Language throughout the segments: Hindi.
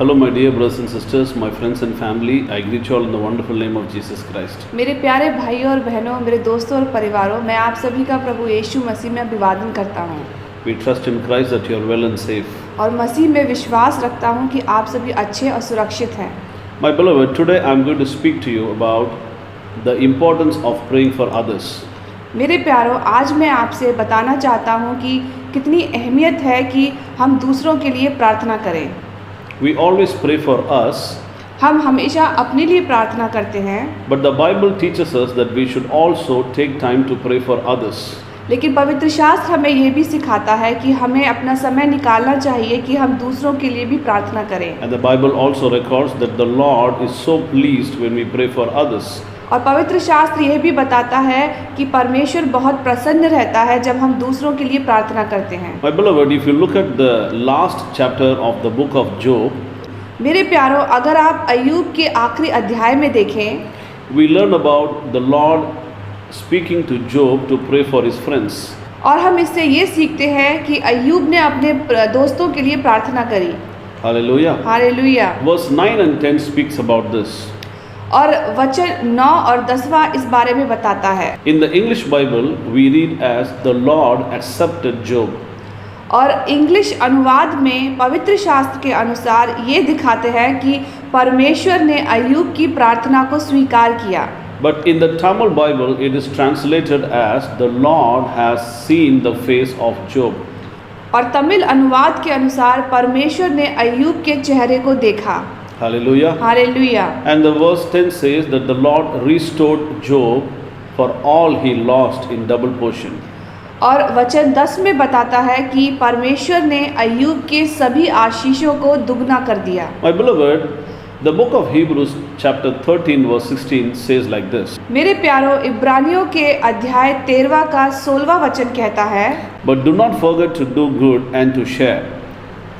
Hello my dear brothers and sisters, my friends and family. I greet you all in the wonderful name of Jesus Christ. मेरे प्यारे भाइयों और बहनों, मेरे दोस्तों और परिवारों, मैं आप सभी का प्रभु यीशु मसीह में अभिवादन करता हूँ। We trust in Christ that you are well and safe. और मसीह में विश्वास रखता हूँ कि आप सभी अच्छे और सुरक्षित हैं। My beloved, today I am going to speak to you about the importance of praying for others. मेरे प्यारों, आज मैं आपसे बताना चाहता हूँ कि कितनी अहमियत है कि हम दूसरों के लिए प्रार्थना करें। We always pray for us, हम हमेशा अपने लिए प्रार्थना करते हैं, but the Bible teaches us that we should also take time to pray for others. लेकिन पवित्र शास्त्र हमें ये भी सिखाता है कि हमें अपना समय निकालना चाहिए कि हम दूसरों के लिए भी प्रार्थना करें। And the Bible also records that the Lord is so pleased when we pray for others. और पवित्र शास्त्र यह भी बताता है कि परमेश्वर बहुत प्रसन्न रहता है जब हम दूसरों के लिए प्रार्थना करते हैं। My beloved, if you look at the last chapter of the book of Job, मेरे प्यारों, अगर आप अय्यूब के आखिरी अध्याय में देखें, we learn about the Lord speaking to Job to pray for his friends. और हम इससे ये सीखते हैं कि अय्यूब ने अपने दोस्तों के लिए प्रार्थना करी। Hallelujah. Hallelujah. Verse 9 and 10 speaks about this. और वचन 9 और 10वां इस बारे में बताता है। In the English Bible, we read as the Lord accepted Job. और इंग्लिश अनुवाद में पवित्र शास्त्र के अनुसार ये दिखाते हैं कि परमेश्वर ने अय्यूब की प्रार्थना को स्वीकार किया। But in the Tamil Bible, it is translated as the Lord has seen the face of Job. और तमिल अनुवाद के अनुसार परमेश्वर ने अय्यूब के चेहरे को देखा। Hallelujah. Hallelujah. And the verse 10 says that the Lord restored Job for all he lost in double portion. और वचन 10 में बताता है कि परमेश्वर ने अय्यूब के सभी आशीषों को दुगना कर दिया। My beloved, the book of Hebrews chapter 13 verse 16 says like this. मेरे प्यारों, इब्रानियों के अध्याय 13 का 16वां वचन कहता है, But do not forget to do good and to share,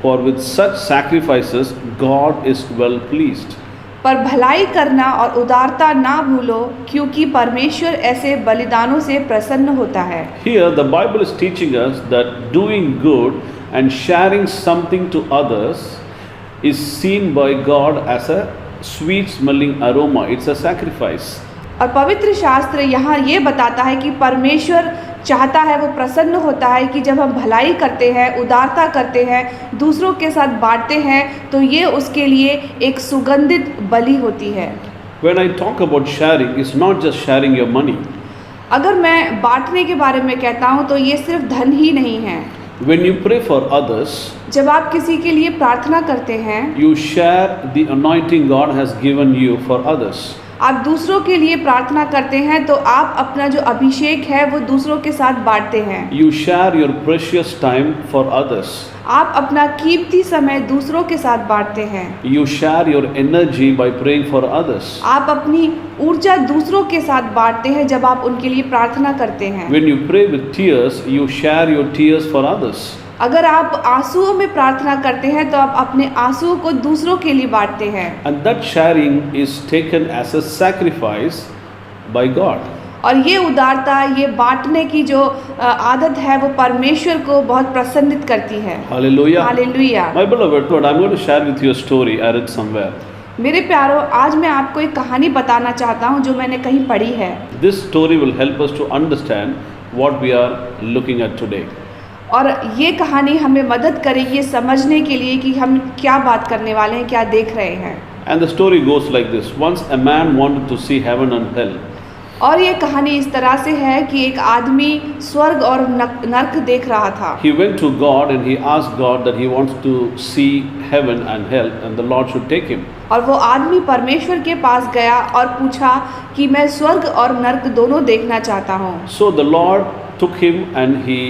for with such sacrifices God is well pleased. पर भलाई करना और उदारता ना भूलो, क्योंकि परमेश्वर ऐसे बलिदानों से प्रसन्न होता है। Here the Bible is teaching us that doing good and sharing something to others is seen by God as a sweet smelling aroma. It's a sacrifice. और पवित्र शास्त्र यहाँ ये बताता है कि परमेश्वर चाहता है, वो प्रसन्न होता है कि जब हम भलाई करते हैं, उदारता करते हैं, दूसरों के साथ बांटते हैं, तो ये उसके लिए एक सुगंधित बलि होती है। When I talk about sharing, it's not just sharing your money. अगर मैं बांटने के बारे में कहता हूँ तो ये सिर्फ धन ही नहीं है। When you pray for others, जब आप किसी के लिए प्रार्थना करते हैं, you share the anointing God has given you for others. आप दूसरों के लिए प्रार्थना करते हैं तो आप अपना जो अभिषेक है वो दूसरों के साथ बांटते हैं। You share your precious time for others. आप अपना कीमती समय दूसरों के साथ बांटते हैं। You share your energy by praying for others. आप अपनी ऊर्जा दूसरों के साथ बांटते हैं जब आप उनके लिए प्रार्थना करते हैं। When you pray with tears, you share your tears for others. अगर आप आंसुओं में प्रार्थना करते हैं तो आप अपने आंसुओं को दूसरों के लिए बांटते हैं। And that sharing is taken as a sacrifice by God. और ये उदारता, ये बांटने की जो आदत है वो परमेश्वर को बहुत प्रसन्नित करती है। Hallelujah. Hallelujah. My beloved, Lord, I'm going to share with you a story I read somewhere. मेरे प्यारों, आज मैं आपको एक कहानी बताना चाहता हूँ जो मैंने कहीं पढ़ी है। This story will help us to understand what we are looking at today. और ये कहानी हमें मदद करेगी समझने के लिए कि हम क्या बात करने वाले हैं, क्या देख रहे हैं। And the story goes like this. Once a man wanted to see heaven and hell. और ये कहानी इस तरह से है कि एक आदमी स्वर्ग और नरक देख रहा था। He went to God and he asked God that he wants to see heaven and hell and the Lord should take him. और वो आदमी परमेश्वर के पास गया और पूछा कि मैं स्वर्ग और नरक दोनों देखना चाहता हूँ। So the Lord took him and he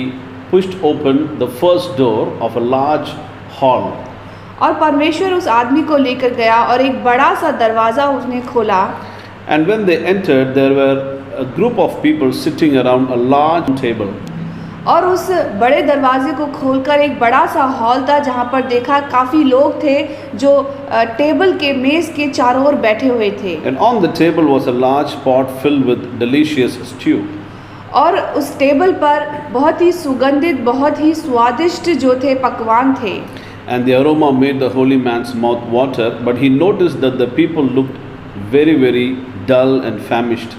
pushed open the first door of a large hall. और परमेश्वर उस आदमी को लेकर गया और एक बड़ा सा दरवाज़ा उसने खोला। And when they entered, there were a group of people sitting around a large table. और उस बड़े दरवाजे को खोलकर एक बड़ा सा हॉल था जहाँ पर देखा काफ़ी लोग थे जो टेबल के मेज़ के चारों ओर बैठे हुए थे। And on the table was a large pot filled with delicious stew. और उस टेबल पर बहुत ही सुगंधित, बहुत ही स्वादिष्ट जो थे पकवान थे। and the aroma made the holy man's mouth water, but he noticed that the people looked very, very dull and famished.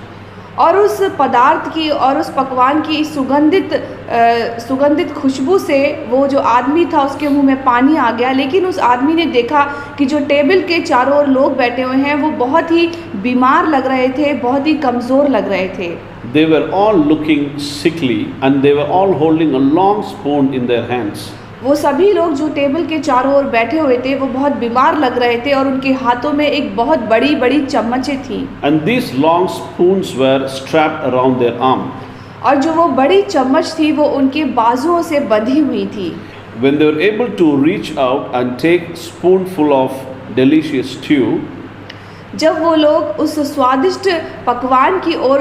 और उस पदार्थ की और उस पकवान की सुगंधित खुशबू से वो जो आदमी था उसके मुंह में पानी आ गया। लेकिन उस आदमी ने देखा कि जो टेबल के चारों ओर लोग बैठे हुए हैं वो बहुत ही बीमार लग रहे थे, बहुत ही कमज़ोर लग रहे थे। They were all looking sickly and they were all holding a long spoon in their hands. वो सभी लोग जो टेबल के चारों ओर बैठे हुए थे वो बहुत बीमार लग रहे थे और उनके हाथों में एक बहुत बड़ी बड़ी चम्मचें थी। And these long spoons were strapped around their arm. और जो वो बड़ी चम्मच थी वो उनके बाजुओं से बंधी हुई थी। When they were able to reach out and take spoonful of delicious stew, जब वो लोग उस स्वादिष्ट पकवान की ओर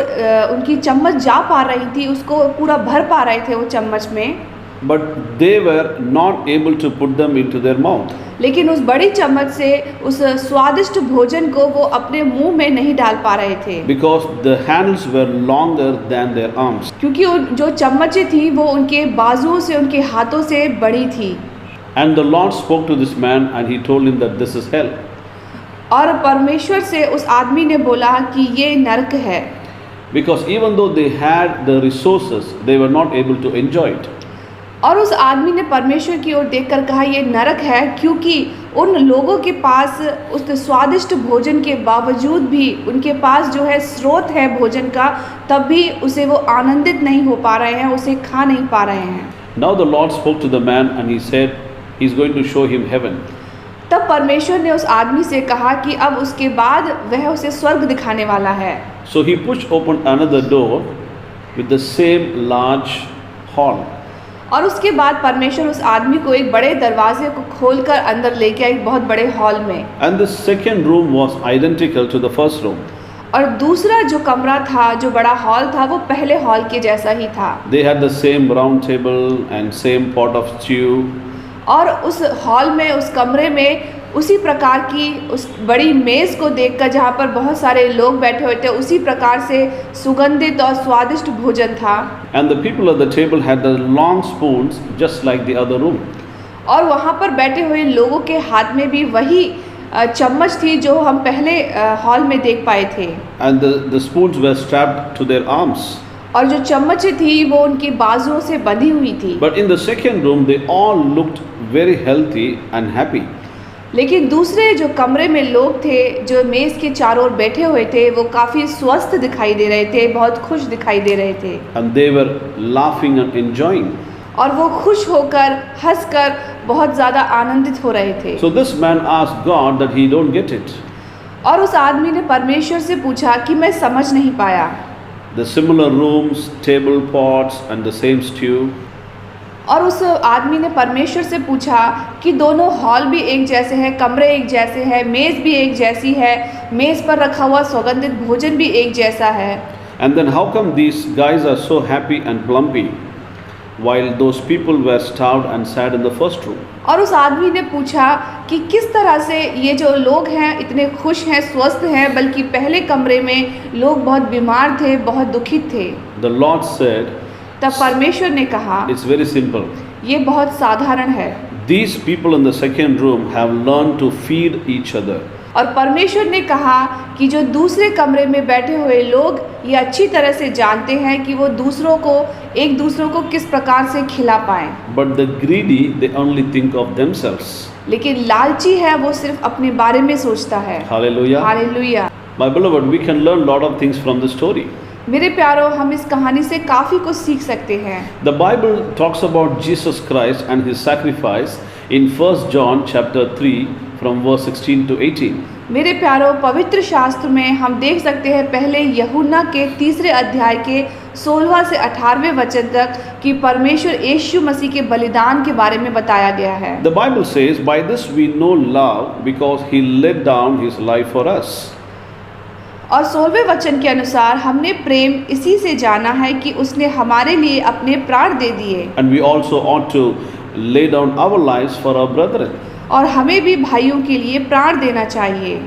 उनकी चम्मच जा पा रही थी, उसको पूरा भर पा रहे थे वो चम्मच में, but they were not able to put them into their mouth. लेकिन उस बड़ी चम्मच से उस स्वादिष्ट भोजन को वो अपने मुंह में नहीं डाल पा रहे थे, Because the handles were longer than their arms. क्योंकि जो चम्मचें थी वो उनके बाजुओं से, उनके हाथों से बड़ी थी। And the Lord spoke to this man and he told him that this is hell. और परमेश्वर से उस आदमी ने बोला कि ये नरक है, Because even though they had the resources, they were not able to enjoy it. और उस आदमी ने परमेश्वर की ओर देखकर कहा ये नरक है, क्योंकि उन लोगों के पास उस स्वादिष्ट भोजन के बावजूद भी उनके पास जो है स्रोत है भोजन का, तब भी उसे वो आनंदित नहीं हो पा रहे हैं, उसे खा नहीं पा रहे हैं। Now the Lord spoke to the man and he said he's going to show him heaven. तब परमेश्वर ने उस आदमी से कहा कि अब उसके बाद वह उसे स्वर्ग दिखाने वाला है। So he pushed open another door with the same large hall. और उसके बाद परमेश्वर उस आदमी को एक बड़े दरवाजे को खोलकर अंदर ले गया, एक बहुत बड़े हॉल में। And the second room was identical to the first room. और दूसरा जो कमरा था, जो बड़ा हॉल था, वो पहले हॉल के जैसा ही था। They had the same round table and same pot of stew. और उस हॉल में, उस कमरे में उसी प्रकार की उस बड़ी मेज़ को देखकर, जहाँ पर बहुत सारे लोग बैठे हुए थे, उसी प्रकार से सुगंधित और स्वादिष्ट भोजन था। And the people at the table had the long spoons just like the other room. और वहाँ पर बैठे हुए लोगों के हाथ में भी वही चम्मच थी जो हम पहले हॉल में देख पाए थे। And the spoons were strapped to their arms. और जो चम्मचें थी वो उनकी बाजुओं से बंधी हुई थी। But in the second room, they all looked very healthy and happy. लेकिन दूसरे जो कमरे में लोग थे, जो मेज़ के चारों ओर बैठे हुए थे, वो काफ़ी स्वस्थ दिखाई दे रहे थे, बहुत खुश दिखाई दे रहे थे। And they were laughing and enjoying. और वो खुश होकर, हंसकर बहुत ज़्यादा आनंदित हो रहे थे। So this man asked God that he don't get it. और उस आदमी ने परमेश्वर से पूछा कि मैं समझ नहीं पाया। The similar rooms, table pots and the same stew. और उस आदमी ने परमेश्वर से पूछा कि दोनों हॉल भी एक जैसे हैं, कमरे एक जैसे हैं, मेज़ भी एक जैसी है, मेज़ पर रखा हुआ सुगंधित भोजन भी एक जैसा है। And then how come these guys are so happy and plumpy while those people were starved and sad in the first room? और उस आदमी ने पूछा कि किस तरह से ये जो लोग हैं इतने खुश हैं, स्वस्थ हैं, बल्कि पहले कमरे में लोग बहुत बीमार थे, बहुत दुखित थे। The Lord said, तब परमेश्वर ने कहा, it's very simple. ये बहुत साधारण है। These people in the second room have learned to feed each other. और परमेश्वर ने कहा कि जो दूसरे कमरे में बैठे हुए लोग ये अच्छी तरह से जानते हैं कि वो एक दूसरों को किस प्रकार से खिला पाएं। But the greedy, they only think of themselves. लेकिन लालची है वो सिर्फ अपने बारे में सोचता है। Hallelujah. Hallelujah. My beloved, we can learn lot of things from the story. मेरे प्यारों, हम इस कहानी से काफ़ी कुछ सीख सकते हैं। The Bible talks about Jesus Christ and his sacrifice in 1 John chapter 3 from verse 16 to 18. मेरे प्यारों, पवित्र शास्त्र में हम देख सकते हैं पहले यूहन्ना के 3 अध्याय के 16 से 18वें वचन तक कि परमेश्वर यीशु मसीह के बलिदान के बारे में बताया गया है। The Bible says, by this we know love because he laid down his life for us. और 16वें वचन के अनुसार हमने प्रेम इसी से जाना है कि उसने हमारे लिए अपने प्राण दे दिए। And we also ought to lay down our lives for our brethren. और हमें भी भाइयों के लिए प्राण देना चाहिए।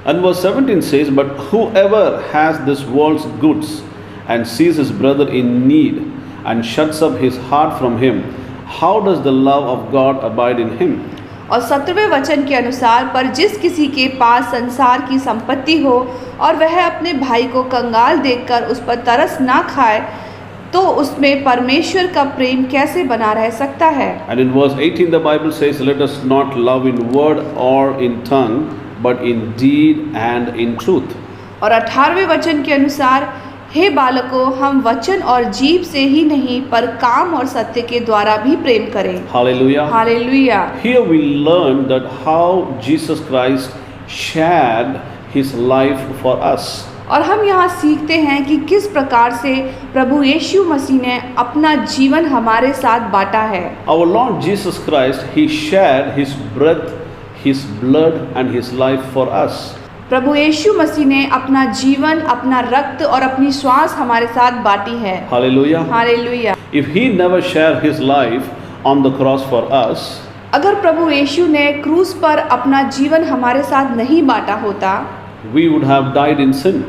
And verse 17 says, but whoever has this world's goods and sees his brother in need and shuts up his heart from him, how does the love of God abide in him? और 17वें वचन के अनुसार, पर जिस किसी के पास संसार की संपत्ति हो और वह अपने भाई को कंगाल देखकर उस पर तरस ना खाए, तो उसमें परमेश्वर का प्रेम कैसे बना रह सकता है। And in verse 18 the Bible says, let us not love in word or in tongue, but in deed and in truth. और 18वें वचन के अनुसार, हे बालकों, हम वचन और जीभ से ही नहीं पर काम और सत्य के द्वारा भी प्रेम करें। Hallelujah. Hallelujah. Here we learn that how Jesus Christ shared his life for us. और हम यहाँ सीखते हैं कि किस प्रकार से प्रभु यीशु मसीह ने अपना जीवन हमारे साथ बांटा है। Our Lord Jesus Christ, he shared his breath, his blood and his life for us. प्रभु यीशु मसीह ने अपना जीवन, अपना रक्त और अपनी श्वास हमारे साथ बांटी है। Hallelujah. Hallelujah. If he never shared his life on the cross for us, अगर प्रभु यीशु ने क्रूस पर अपना जीवन हमारे साथ नहीं बांटा होता, we would have died in sin.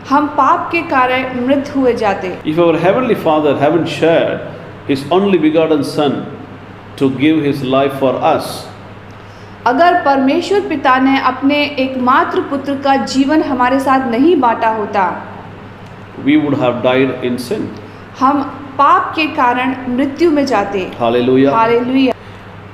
हम पाप के कारण मृत हुए जाते। If our heavenly Father haven't shared his only begotten Son to give his life for us, अगर परमेश्वर पिता ने अपने एकमात्र पुत्र का जीवन हमारे साथ नहीं बांटा होता, we would have died in sin. हम पाप के कारण मृत्यु में जाते। Hallelujah. Hallelujah.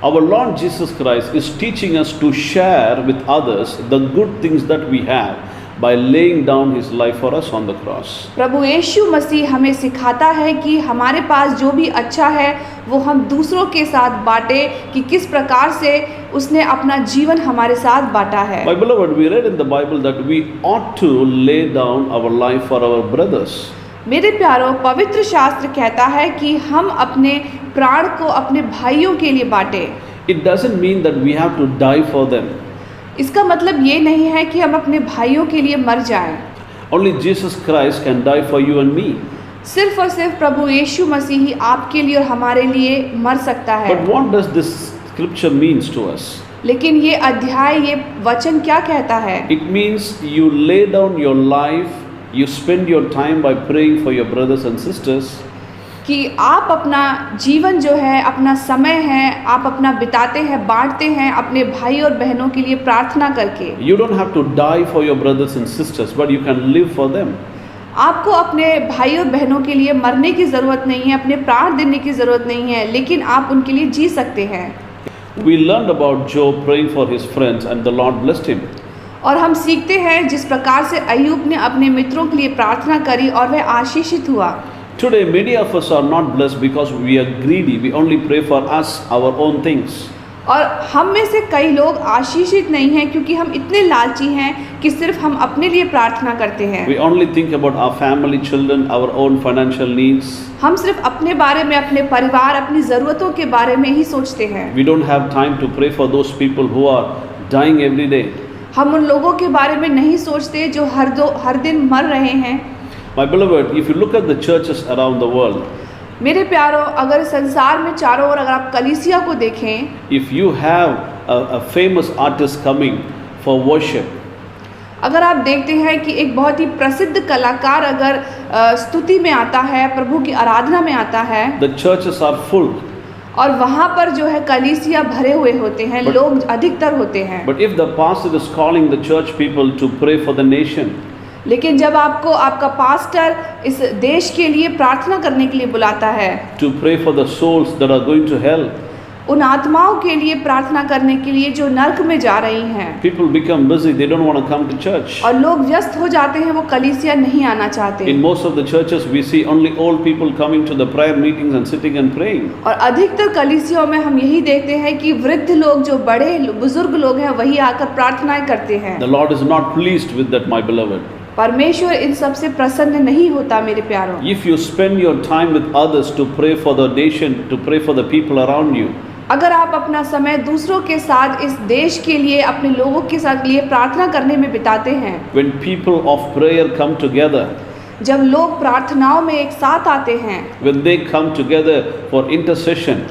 Our Lord Jesus Christ is teaching us to share with others the good things that we have by laying down his life for us on the cross. प्रभु यीशु मसीह हमें सिखाता है कि हमारे पास जो भी अच्छा है वो हम दूसरों के साथ बांटे, कि किस प्रकार से उसने अपना जीवन हमारे साथ बांटा है। My beloved, we read in the Bible that we ought to lay down our life for our brothers. मेरे प्यारों, पवित्र शास्त्र कहता है कि हम अपने प्राण को अपने भाइयों के लिए बांटे। It doesn't mean that we have to die for them. इसका मतलब ये नहीं है कि हम अपने भाइयों के लिए मर जाएं। Only Jesus Christ can die for you and me. सिर्फ और सिर्फ प्रभु यीशु मसीह ही आपके लिए और हमारे लिए मर सकता है। But what does this scripture means to us? लेकिन ये अध्याय, ये वचन क्या कहता है? It means you lay down your life, you spend your time by praying for your brothers and sisters. कि आप अपना जीवन जो है, अपना समय है, आप अपना बिताते हैं, बांटते हैं अपने भाई और बहनों के लिए प्रार्थना करके। You don't have to die for your brothers and sisters, but you can live for them. आपको अपने भाई और बहनों के लिए मरने की ज़रूरत नहीं है, अपने प्राण देने की ज़रूरत नहीं है, लेकिन आप उनके लिए जी सकते हैं। We learned about Job praying for his friends and the Lord blessed him. और हम सीखते हैं जिस प्रकार से अय्यूब ने अपने मित्रों के लिए प्रार्थना करी और वह आशीषित हुआ। Today, many of us are not blessed because we are greedy. We only pray for us, our own things. और हम में से कई लोग आशीषित नहीं हैं क्योंकि हम इतने लालची हैं कि सिर्फ हम अपने लिए प्रार्थना करते हैं। We only think about our family, children, our own financial needs. हम सिर्फ अपने बारे में, अपने परिवार, अपनी ज़रूरतों के बारे में ही सोचते हैं। We don't have time to pray for those people who are dying every day. हम उन लोगों के बारे में नहीं सोचते जो हर दिन मर रहे हैं। My beloved, if you look at the churches around the world, मेरे प्यारों, अगर संसार में चारों ओर अगर आप कलीसिया को देखें, if you have a famous artist coming for worship, अगर आप देखते हैं कि एक बहुत ही प्रसिद्ध कलाकार अगर स्तुति में आता है, प्रभु की आराधना में आता है, the churches are full. और वहाँ पर जो है कलीसिया भरे हुए होते हैं, लोग अधिकतर होते हैं। But if the pastor is calling the church people to pray for the nation, लेकिन जब आपको आपका पास्टर इस देश के लिए प्रार्थना करने के लिए बुलाता है, to pray for the souls that are going to hell, उन आत्माओं के लिए प्रार्थना करने के लिए जो नर्क में जा रही हैं, people become busy. They don't want to come to church. और लोग व्यस्त हो जाते हैं, वो कलीसिया नहीं आना चाहते। In most of the churches, we see only old people coming to the prayer meetings and sitting and praying. और अधिकतर कलीसियाओं में हम यही देखते हैं कि वृद्ध लोग, जो बड़े बुजुर्ग लोग हैं, वही आकर प्रार्थनाएं करते हैं। The Lord is not pleased with that, my beloved. परमेश्वर इन सब से प्रसन्न नहीं होता मेरे प्यारों। If you spend your time with others to pray for the nation, to pray for the people around you, अगर आप अपना समय दूसरों के साथ, इस देश के लिए, अपने लोगों के साथ लिए प्रार्थना करने में बिताते हैं, when people of prayer come together, जब लोग प्रार्थनाओं में एक साथ आते हैं, when they come together for intercession,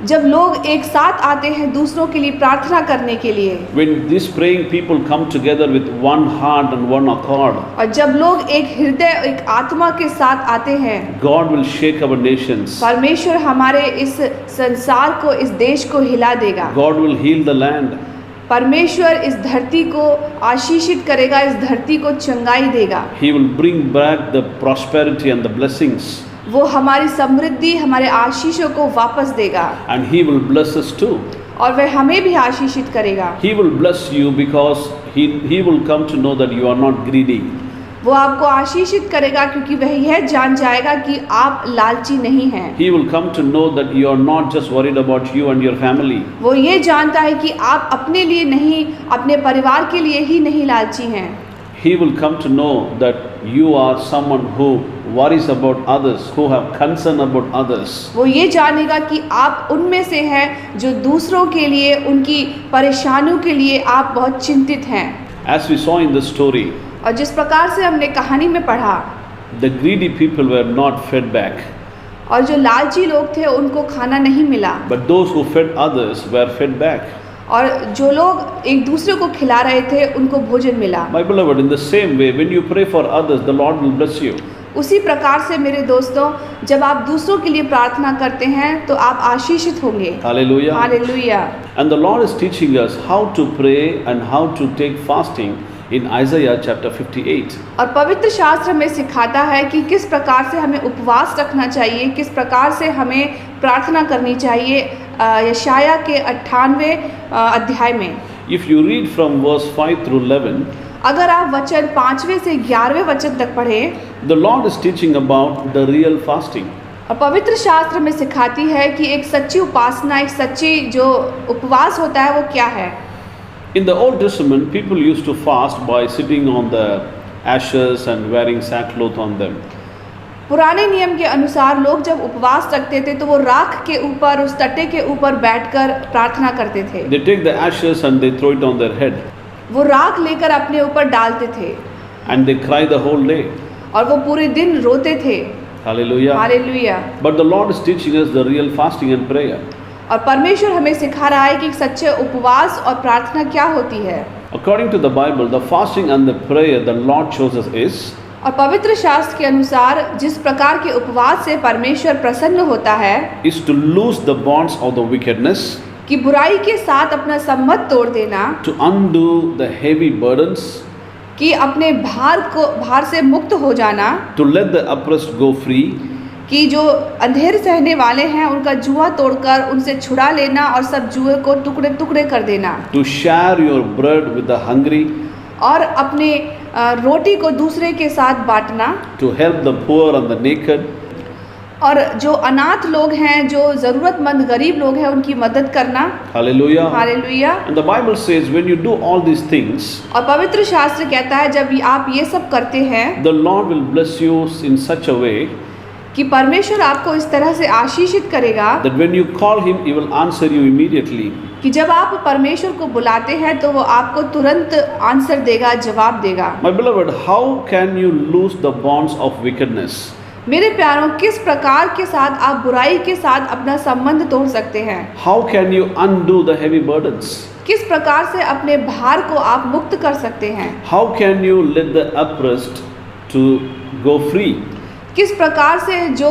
जब लोग एक साथ आते हैं दूसरों के लिए प्रार्थना करने के लिए, when these praying people come together with one heart and one accord, और जब लोग एक हृदय एक आत्मा के साथ आते हैं, God will shake our nations. परमेश्वर हमारे इस संसार को, इस देश को हिला देगा। God will heal the land. परमेश्वर इस धरती को आशीषित करेगा, इस धरती को चंगाई देगा। He will bring back the prosperity and the blessings. वो हमारी समृद्धि, हमारे आशीषों को वापस देगा, And He will bless us too. और वह हमें भी आशीषित करेगा। He will bless you because He will come to know that you are not greedy. वो आपको आशीषित करेगा क्योंकि वह यह जान जाएगा कि आप लालची नहीं हैं। He will come to know that you are not just worried about you and your family. वो ये जानता है कि आप अपने लिए नहीं, अपने परिवार के लिए ही नहीं लालची हैं। He will come to know that you are someone who worries about others, who have concern about others. वो ये जानेगा कि आप उनमें से हैं जो दूसरों के लिए, उनकी परेशानियों के लिए आप बहुत चिंतित हैं। As we saw in the story, और जिस प्रकार से हमने कहानी में पढ़ा, the greedy people were not fed back, और जो लालची लोग थे उनको खाना नहीं मिला, but those who fed others were fed back. और जो लोग एक दूसरे को खिला रहे थे उनको भोजन मिला। My beloved, in the same way, when you pray for others, the Lord will bless you. उसी प्रकार से मेरे दोस्तों, जब आप दूसरों के लिए प्रार्थना करते हैं तो आप आशीषित होंगे। Hallelujah. Hallelujah. And the Lord is teaching us how to pray and how to take fasting in Isaiah chapter 58. और पवित्र शास्त्र में सिखाता है कि किस प्रकार से हमें उपवास रखना चाहिए, किस प्रकार से हमें प्रार्थना करनी चाहिए। यशाया के 98वें अध्याय में If you read from verse 5 through 11, अगर आप वचन 5वें से 11वें वचन तक पढ़ें, the Lord is teaching about the real fasting. और पवित्र शास्त्र में सिखाती है कि एक सच्ची उपासना, एक सच्ची जो उपवास होता है वो क्या है। In the Old Testament, people used to fast by sitting on the ashes and wearing sackcloth on them. पुराने नियम के अनुसार लोग जब उपवास रखते थे तो वो राख के ऊपर, उस तटे के ऊपर बैठकर प्रार्थना करते थे। They take the ashes and they throw it on their head वो राख लेकर अपने ऊपर डालते थे and they cry the whole day. और वो पूरे दिन रोते थे। Hallelujah. Hallelujah. But the Lord is teaching us the real fasting and prayer. और परमेश्वर हमें सिखा रहा है कि सच्चे उपवास और प्रार्थना क्या होती है। According to the Bible, the fasting and the prayer the Lord chose us is और पवित्र शास्त्र के अनुसार जिस प्रकार के उपवास से परमेश्वर प्रसन्न होता है to loose the bonds of the wickedness, कि बुराई के साथ अपना संबंध तोड़ देना, to undo the heavy burdens, कि अपने भार से मुक्त हो जाना, to let the oppressed go free, कि जो अंधेर सहने वाले हैं उनका जुआ तोड़कर उनसे छुड़ा लेना और सब जुए को टुकड़े टुकड़े कर देना, to share your bread with the hungry, और अपने रोटी को दूसरे के साथ बांटना, to help the poor and the naked, और जो अनाथ लोग हैं, जो ज़रूरतमंद गरीब लोग हैं उनकी मदद करना। Hallelujah. Hallelujah. And the Bible says when you do all these things, और पवित्र शास्त्र कहता है जब आप ये सब करते हैं the Lord will bless you in such a way कि परमेश्वर आपको इस तरह से आशीषित करेगा that when you call Him, He will answer you immediately. कि जब आप परमेश्वर को बुलाते हैं तो वो आपको तुरंत आंसर देगा, जवाब देगा। My beloved, how can you loose the bonds of wickedness? मेरे प्यारों, किस प्रकार के साथ आप बुराई के साथ अपना संबंध तोड़ सकते हैं? How can you undo the heavy burdens? किस प्रकार से अपने भार को आप मुक्त कर सकते हैं? How can you let the oppressed to go free? किस प्रकार से जो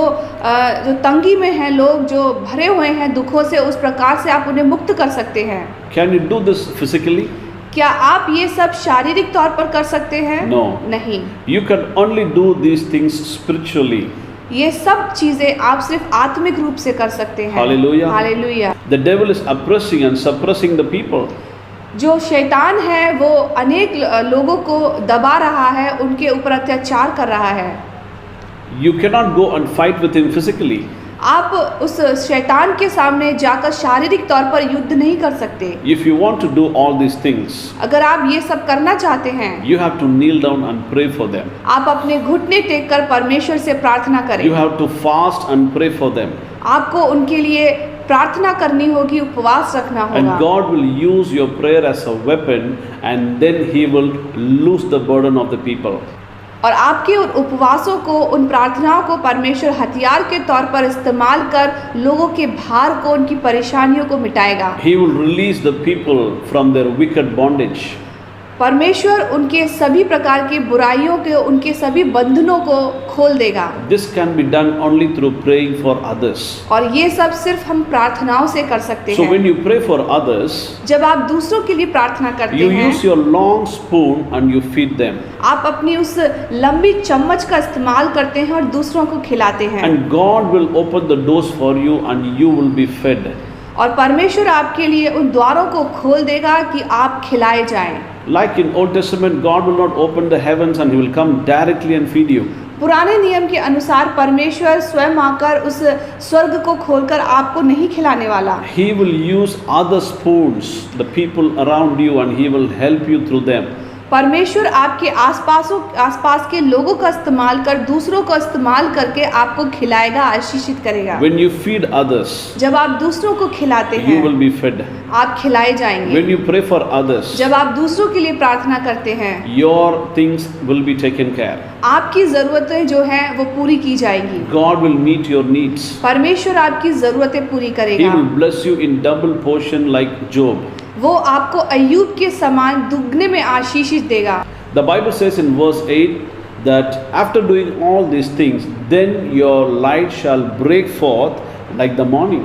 तंगी में हैं लोग, जो भरे हुए हैं दुखों से, उस प्रकार से आप उन्हें मुक्त कर सकते हैं? Can you do this physically? क्या आप ये सब शारीरिक तौर पर कर सकते हैं? No. नहीं। You can only do these things spiritually. ये सब चीजें आप सिर्फ आत्मिक रूप से कर सकते हैं। Hallelujah. Hallelujah. The devil is oppressing and suppressing the people. जो शैतान है वो अनेक लोगों को दबा रहा है, उनके ऊपर अत्याचार कर रहा है। You cannot go and fight with him physically. आप उस शैतान के सामने जाकर शारीरिक तौर पर युद्ध नहीं कर सकते। If you want to do all these things, अगर आप ये सब करना चाहते हैं, you have to kneel down and pray for them. आप अपने घुटने टेक कर परमेश्वर से प्रार्थना करें। You have to fast and pray for them. आपको उनके लिए प्रार्थना करनी होगी, उपवास रखना And होगा। God will use your prayer as a weapon, and then He will loose the burden of the people. और आपके उन उपवासों को, उन प्रार्थनाओं को परमेश्वर हथियार के तौर पर इस्तेमाल कर लोगों के भार को, उनकी परेशानियों को मिटाएगा। He will release the people from their wicked bondage. परमेश्वर उनके सभी प्रकार की बुराइयों के, उनके सभी बंधनों को खोल देगा। This can be done only through praying for others. और ये सब सिर्फ हम प्रार्थनाओं से कर सकते So हैं। when you pray for others, जब आप दूसरों के लिए प्रार्थना करते you हैं, use your long spoon and you feed them. आप अपनी उस लंबी चम्मच का इस्तेमाल करते हैं और दूसरों को खिलाते हैं। And God will open the doors for you and you will be fed. और परमेश्वर आपके लिए उन द्वारों को खोल देगा कि आप खिलाए जाएं। Like in Old Testament, God will not open the heavens and He will come directly and feed you. पुराने नियम के अनुसार परमेश्वर स्वयं आकर उस स्वर्ग को खोलकर आपको नहीं खिलाने वाला। He will use other spoons, the people around you, and He will help you through them. परमेश्वर आपके आसपास के लोगों का इस्तेमाल कर, दूसरों का इस्तेमाल करके आपको खिलाएगा, आशीषित करेगा। When you feed others, जब आप दूसरों को खिलाते you will हैं, be fed. आप खिलाए जाएंगे। When you pray for others, जब आप दूसरों के लिए प्रार्थना करते हैं, your things will be taken care. आपकी ज़रूरतें जो हैं वो पूरी की जाएंगी। God will meet your needs. परमेश्वर आपकी ज़रूरतें पूरी He करेगा। will bless you in double portion like Job. वो आपको अय्यूब के समान दुगने में आशीषित देगा। The Bible says in verse 8 that after doing all these things, then your light shall break forth like the morning.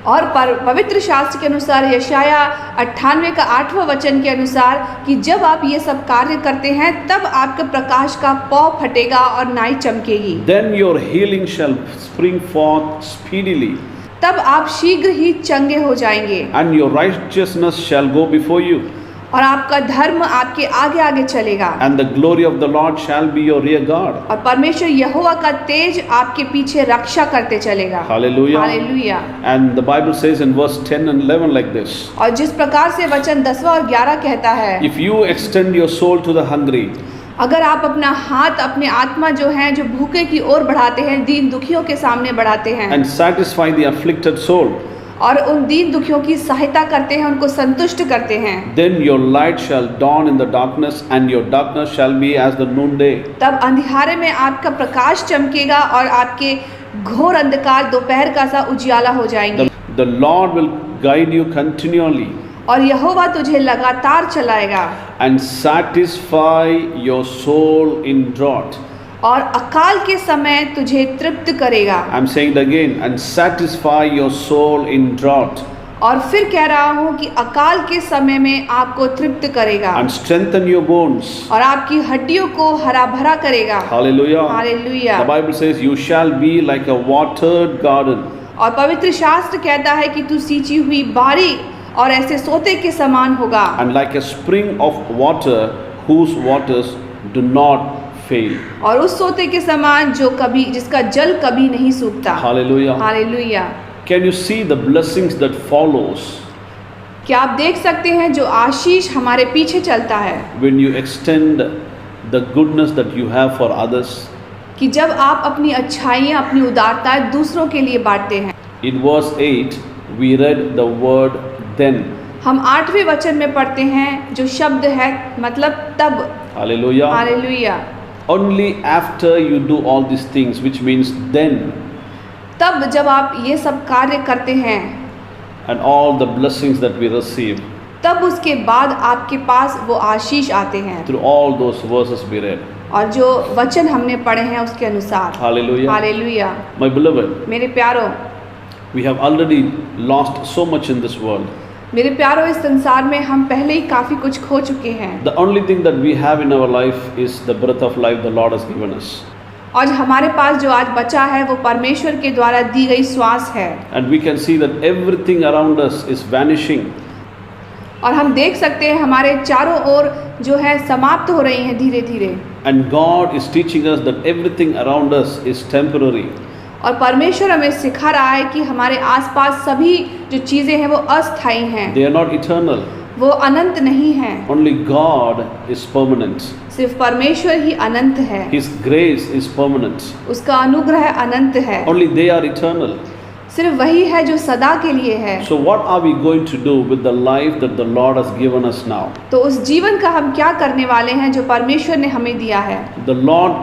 और पवित्र शास्त्र के अनुसार यशाया 98 का 8वां वचन के अनुसार कि जब आप ये सब कार्य करते हैं तब आपके प्रकाश का पौ फटेगा और नाई चमकेगी। Then your healing shall spring forth speedily, तब आप शीघ्र ही चंगे हो जाएंगे and your righteousness shall go before you, और आपका धर्म आपके आगे आगे चलेगा। and the glory of the Lord shall be your rear guard. और परमेश्वर यहोवा का तेज आपके पीछे रक्षा करते चलेगा। Hallelujah. Hallelujah. And the Bible says in verse 10 and 11 like this: और जिस प्रकार से वचन 10वां और 11 कहता है, If you extend your soul to the hungry, अगर आप अपना हाथ, अपने आत्मा जो है, जो भूखे की ओर बढ़ाते हैं, दीन दुखियों के सामने बढ़ाते हैं, and satisfy the afflicted soul, और उन दीन दुखियों की सहायता करते हैं, उनको संतुष्ट करते हैं, then your light shall dawn in the darkness, and your darkness shall be as the noonday. तब अंधियारे में आपका प्रकाश चमकेगा और आपके घोर अंधकार दोपहर का सा उजियाला हो जाएंगे। The Lord will guide you continually और यहोवा तुझे लगातार चलाएगा and satisfy your soul in drought. और अकाल के समय तुझे तृप्त करेगा। I'm saying it again, and satisfy your soul in drought, और फिर कह रहा हूँ कि अकाल के समय में आपको तृप्त करेगा and strengthen your bones. और आपकी हड्डियों को हरा भरा करेगा। Hallelujah. Hallelujah. The Bible says you shall be like a watered garden, और पवित्र शास्त्र कहता है कि तू सींची हुई बारी और ऐसे सोते के समान होगा, and like a spring of water whose waters do not fail. और उस सोते के समान जिसका जल कभी नहीं सूखता। Hallelujah. Hallelujah. Can you see the blessings that follows क्या आप देख सकते हैं जो आशीष हमारे पीछे चलता है when you extend the goodness that you have for others? कि जब आप अपनी अच्छाइयाँ, अपनी उदारताएं दूसरों के लिए बांटते हैं। In verse 8 we read the word then. हम 8वें वचन में पढ़ते हैं जो शब्द है मतलब तब। Hallelujah. Hallelujah. Only after you do all these things, which means then, तब जब आप ये सब कार्य करते हैं, and all the blessings that we receive तब उसके बाद आपके पास वो आशीष आते हैं। through all those verses we read. और जो वचन हमने पढ़े हैं उसके अनुसार। Hallelujah. हालेलुया। My beloved, मेरे प्यारों, we have already lost so much in this world. मेरे प्यारों, इस संसार में हम पहले ही काफ़ी कुछ खो चुके हैं। The only thing that we have in our life is the breath of life the Lord has given us. और हमारे पास जो आज बचा है वो परमेश्वर के द्वारा दी गई श्वास है। And we can see that everything around us is vanishing. और हम देख सकते हैं हमारे चारों ओर जो है समाप्त हो रही हैं धीरे धीरे। And God is teaching us that everything around us is temporary. और परमेश्वर हमें सिखा रहा है कि हमारे आसपास सभी जो चीज़ें हैं वो अस्थायी हैं, They are not eternal. वो अनंत नहीं हैं। Only God is permanent. सिर्फ परमेश्वर ही अनंत है, His grace is permanent. उसका अनुग्रह अनंत है। Only they are eternal. सिर्फ वही है जो सदा के लिए है। So what are we going to do with the life that the Lord has given us now? तो उस जीवन का हम क्या करने वाले हैं जो परमेश्वर ने हमें दिया है। The Lord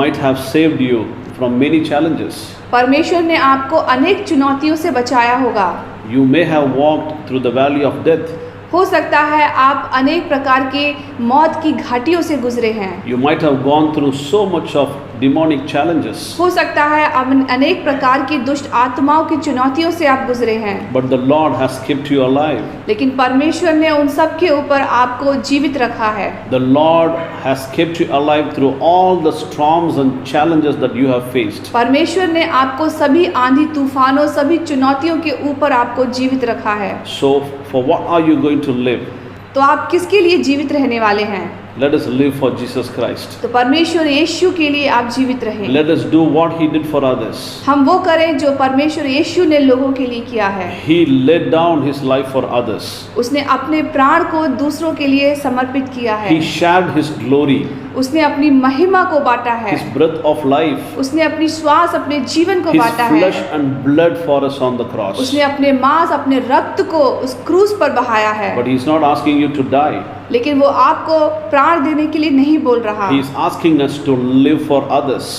might have saved you from many challenges. परमेश्वर ने आपको अनेक चुनौतियों से बचाया होगा। You may have walked through the valley of death. हो सकता है आप अनेक प्रकार के मौत की घाटियों से गुजरे हैं। You might have gone through so much of demonic challenges. हो सकता है अनेक प्रकार की दुष्ट आत्माओं की चुनौतियों से आप गुजरे हैं। But the Lord has kept you alive. लेकिन परमेश्वर ने उन सब के ऊपर आपको जीवित रखा है। The Lord has kept you alive through all the storms and challenges that you have faced. परमेश्वर ने आपको सभी आंधी तूफानों सभी चुनौतियों के ऊपर आपको जीवित रखा है। So for what are you going to live? तो आप किसके लिए जीवित रहने वाले हैं? Let us live for Jesus Christ. तो परमेश्वर यीशु के लिए आप जीवित रहें। Let us do what He did for others. हम वो करें जो परमेश्वर यीशु ने लोगों के लिए किया है। He laid down His life for others. उसने अपने प्राण को दूसरों के लिए समर्पित किया है। He shared His glory, उसने अपनी महिमा को बांटा है। His breath of life, उसने अपनी श्वास अपने जीवन को His बांटा है। flesh and blood for us on the cross. उसने अपने मांस अपने रक्त को उस क्रूस पर बहाया है। But He is not asking you to die. लेकिन वो आपको प्राण देने के लिए नहीं बोल रहा, He is asking us to live for others.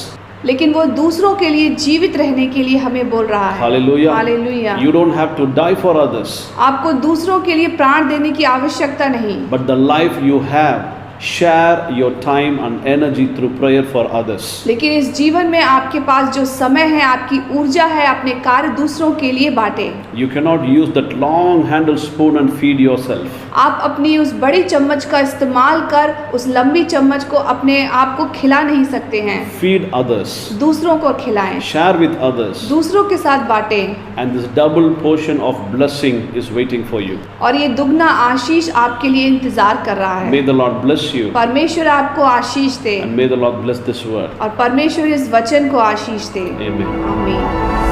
लेकिन वो दूसरों के लिए जीवित रहने के लिए हमें बोल रहा है। Hallelujah. Hallelujah. You don't have to die for others, आपको दूसरों के लिए प्राण देने की आवश्यकता नहीं, but the life you have, share your time and energy through prayer for others. लेकिन इस जीवन में आपके पास जो समय है, आपकी ऊर्जा है, अपने कार्य दूसरों के लिए बांटे। You cannot use that long handled spoon and feed yourself. आप अपनी उस बड़ी चम्मच का इस्तेमाल कर उस लंबी चम्मच को अपने आप को खिला नहीं सकते हैं। Feed others, दूसरों को खिलाएं, share with others, दूसरों के साथ बांटें, and this double portion of blessing is waiting for you. और ये दुगना आशीष आपके लिए इंतजार कर रहा है। May the Lord bless you, परमेश्वर आपको आशीष दे and may the Lord bless this word. और परमेश्वर इस वचन को आशीष दे। Amen. आमीन।